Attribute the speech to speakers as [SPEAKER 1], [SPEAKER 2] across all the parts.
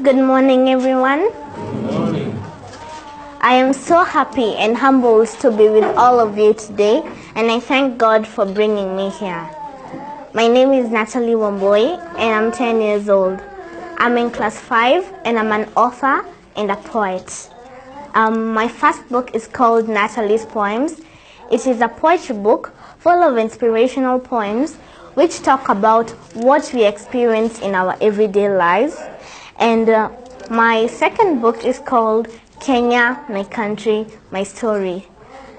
[SPEAKER 1] Good morning, everyone.
[SPEAKER 2] Good morning.
[SPEAKER 1] I am so happy and humbled to be with all of you today, and I thank God for bringing me here. My name is Natalie Wamboi, and I'm 10 years old. I'm in class 5, and I'm an author and a poet. My first book is called Natalie's Poems. It is a poetry book full of inspirational poems which talk about what we experience in our everyday lives. And my second book is called Kenya, My Country, My Story.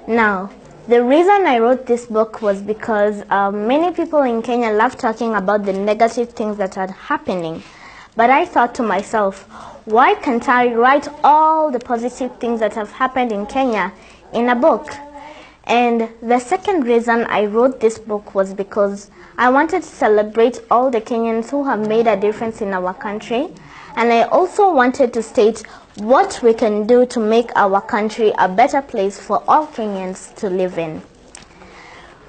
[SPEAKER 1] Now, the reason I wrote this book was because many people in Kenya love talking about the negative things that are happening. But I thought to myself, why can't I write all the positive things that have happened in Kenya in a book? And the second reason I wrote this book was because I wanted to celebrate all the Kenyans who have made a difference in our country. And I also wanted to state what we can do to make our country a better place for all Kenyans to live in.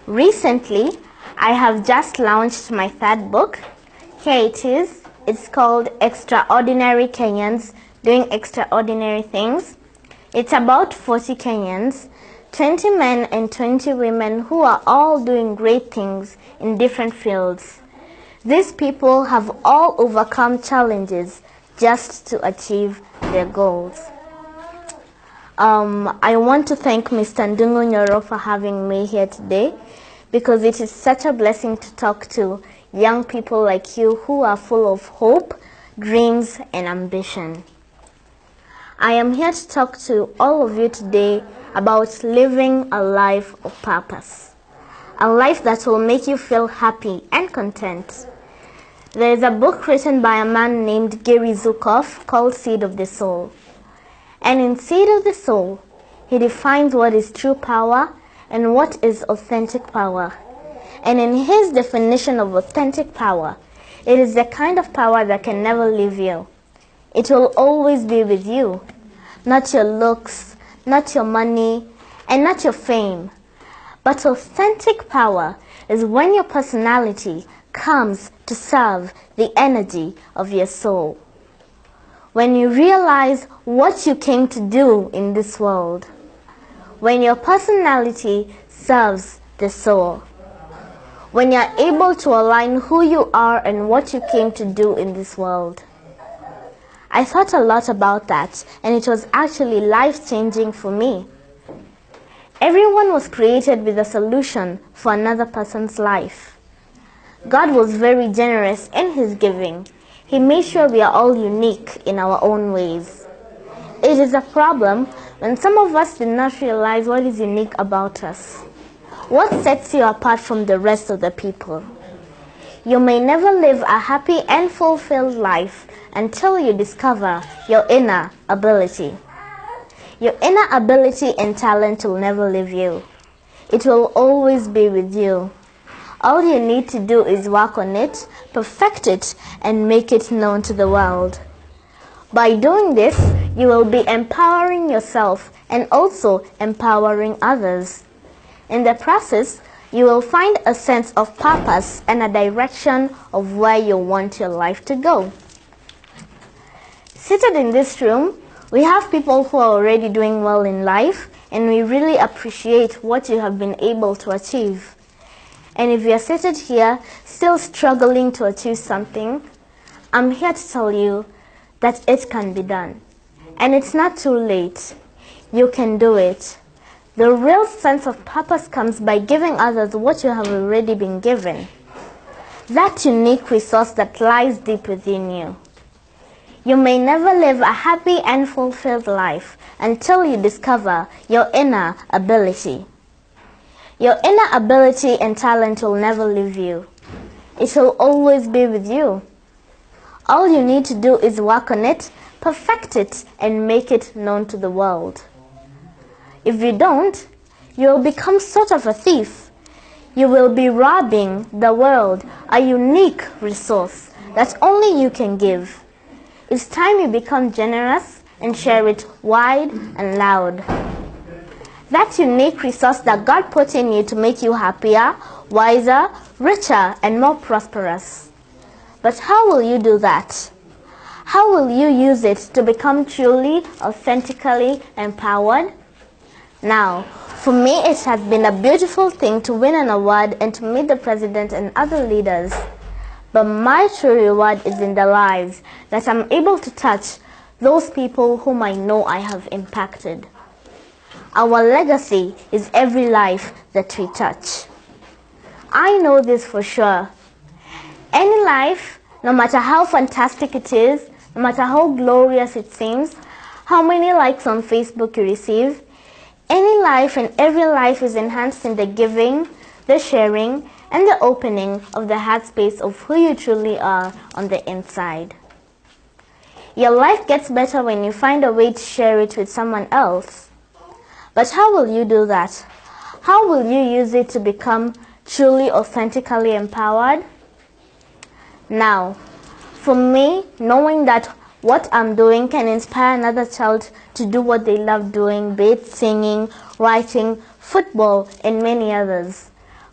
[SPEAKER 1] Recently, I have just launched my third book. Here it is. It's called Extraordinary Kenyans Doing Extraordinary Things. It's about 40 Kenyans, 20 men and 20 women who are all doing great things in different fields. These people have all overcome challenges just to achieve their goals. I want to thank Mr. Ndungu Nyoro for having me here today, because it is such a blessing to talk to young people like you who are full of hope, dreams, and ambition. I am here to talk to all of you today about living a life of purpose, a life that will make you feel happy and content. There is a book written by a man named Gary Zukav called Seed of the Soul. And in Seed of the Soul, he defines what is true power and what is authentic power. And in his definition of authentic power, it is the kind of power that can never leave you. It will always be with you. Not your looks, not your money, and not your fame. But authentic power is when your personality comes to serve the energy of your soul. When you realize what you came to do in this world. When your personality serves the soul. When you're able to align who you are and what you came to do in this world. I thought a lot about that, and it was actually life-changing for me. Everyone was created with a solution for another person's life. God was very generous in his giving. He made sure we are all unique in our own ways. It is a problem when some of us do not realize what is unique about us. What sets you apart from the rest of the people? You may never live a happy and fulfilled life until you discover your inner ability. Your inner ability and talent will never leave you. It will always be with you. All you need to do is work on it, perfect it, and make it known to the world. By doing this, you will be empowering yourself and also empowering others. In the process, you will find a sense of purpose and a direction of where you want your life to go. Seated in this room, we have people who are already doing well in life, and we really appreciate what you have been able to achieve. And if you are seated here still struggling to achieve something, I'm here to tell you that it can be done. And it's not too late. You can do it. The real sense of purpose comes by giving others what you have already been given. That unique resource that lies deep within you. You may never live a happy and fulfilled life until you discover your inner ability. Your inner ability and talent will never leave you. It will always be with you. All you need to do is work on it, perfect it, and make it known to the world. If you don't, you will become sort of a thief. You will be robbing the world a unique resource that only you can give. It's time you become generous and share it wide and loud. That unique resource that God put in you to make you happier, wiser, richer, and more prosperous. But how will you do that? How will you use it to become truly, authentically empowered? Now, for me, it has been a beautiful thing to win an award and to meet the president and other leaders. But my true reward is in the lives that I'm able to touch, those people whom I know I have impacted. Our legacy is every life that we touch. I know this for sure. Any life, no matter how fantastic it is, no matter how glorious it seems, how many likes on Facebook you receive, any life and every life is enhanced in the giving, the sharing, and the opening of the heart space of who you truly are on the inside. Your life gets better when you find a way to share it with someone else. But how will you do that? How will you use it to become truly, authentically empowered? Now, for me, knowing that what I'm doing can inspire another child to do what they love doing, be it singing, writing, football, and many others.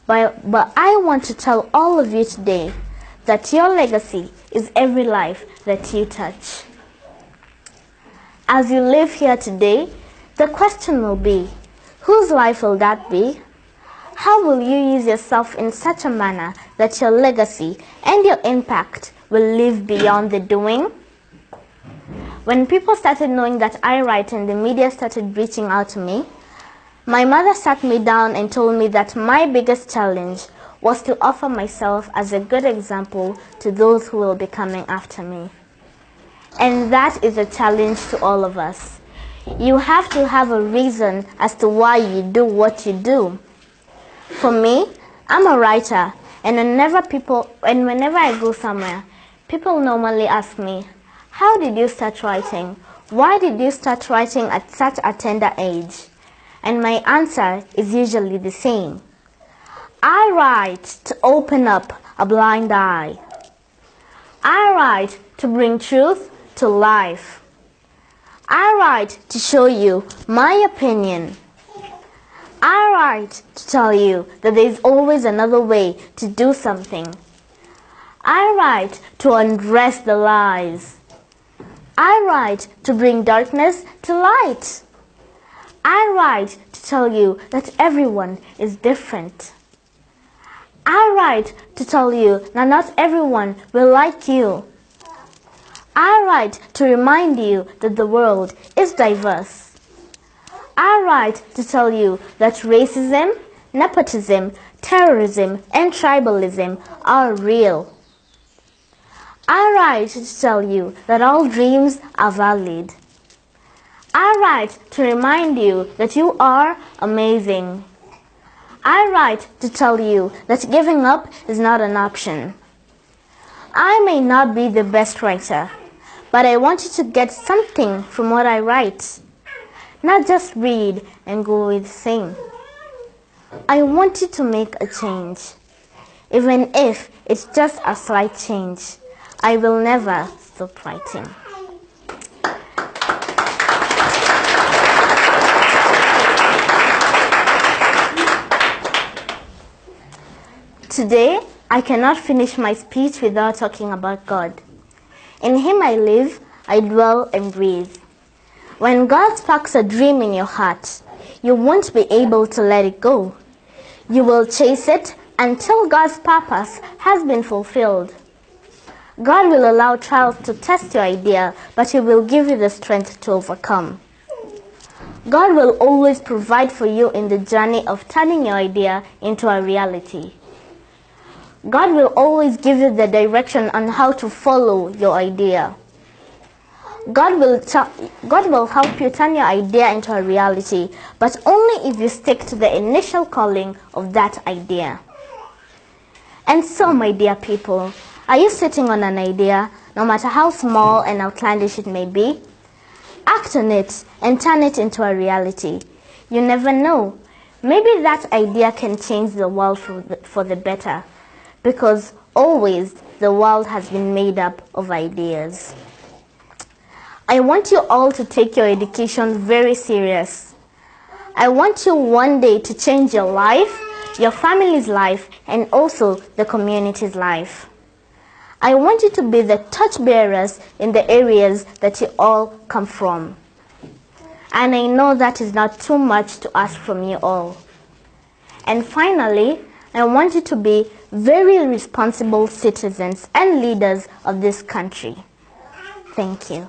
[SPEAKER 1] But I want to tell all of you today that your legacy is every life that you touch. As you live here today, the question will be, whose life will that be? How will you use yourself in such a manner that your legacy and your impact will live beyond the doing? When people started knowing that I write and the media started reaching out to me, my mother sat me down and told me that my biggest challenge was to offer myself as a good example to those who will be coming after me. And that is a challenge to all of us. You have to have a reason as to why you do what you do. For me, I'm a writer, and whenever I go somewhere, people normally ask me, how did you start writing? Why did you start writing at such a tender age? And my answer is usually the same. I write to open up a blind eye. I write to bring truth to life. I write to show you my opinion. I write to tell you that there is always another way to do something. I write to undress the lies. I write to bring darkness to light. I write to tell you that everyone is different. I write to tell you that not everyone will like you. I write to remind you that the world is diverse. I write to tell you that racism, nepotism, terrorism, and tribalism are real. I write to tell you that all dreams are valid. I write to remind you that you are amazing. I write to tell you that giving up is not an option. I may not be the best writer, but I want you to get something from what I write. Not just read and go with the same. I want you to make a change. Even if it's just a slight change, I will never stop writing. Today, I cannot finish my speech without talking about God. In Him I live, I dwell and breathe. When God sparks a dream in your heart, you won't be able to let it go. You will chase it until God's purpose has been fulfilled. God will allow trials to test your idea, but He will give you the strength to overcome. God will always provide for you in the journey of turning your idea into a reality. God will always give you the direction on how to follow your idea. God will help you turn your idea into a reality, but only if you stick to the initial calling of that idea. And so, my dear people, are you sitting on an idea, no matter how small and outlandish it may be? Act on it and turn it into a reality. You never know. Maybe that idea can change the world for the better, because always the world has been made up of ideas. I want you all to take your education very serious. I want you one day to change your life, your family's life, and also the community's life. I want you to be the torchbearers in the areas that you all come from. And I know that is not too much to ask from you all. And finally, I want you to be very responsible citizens and leaders of this country. Thank you.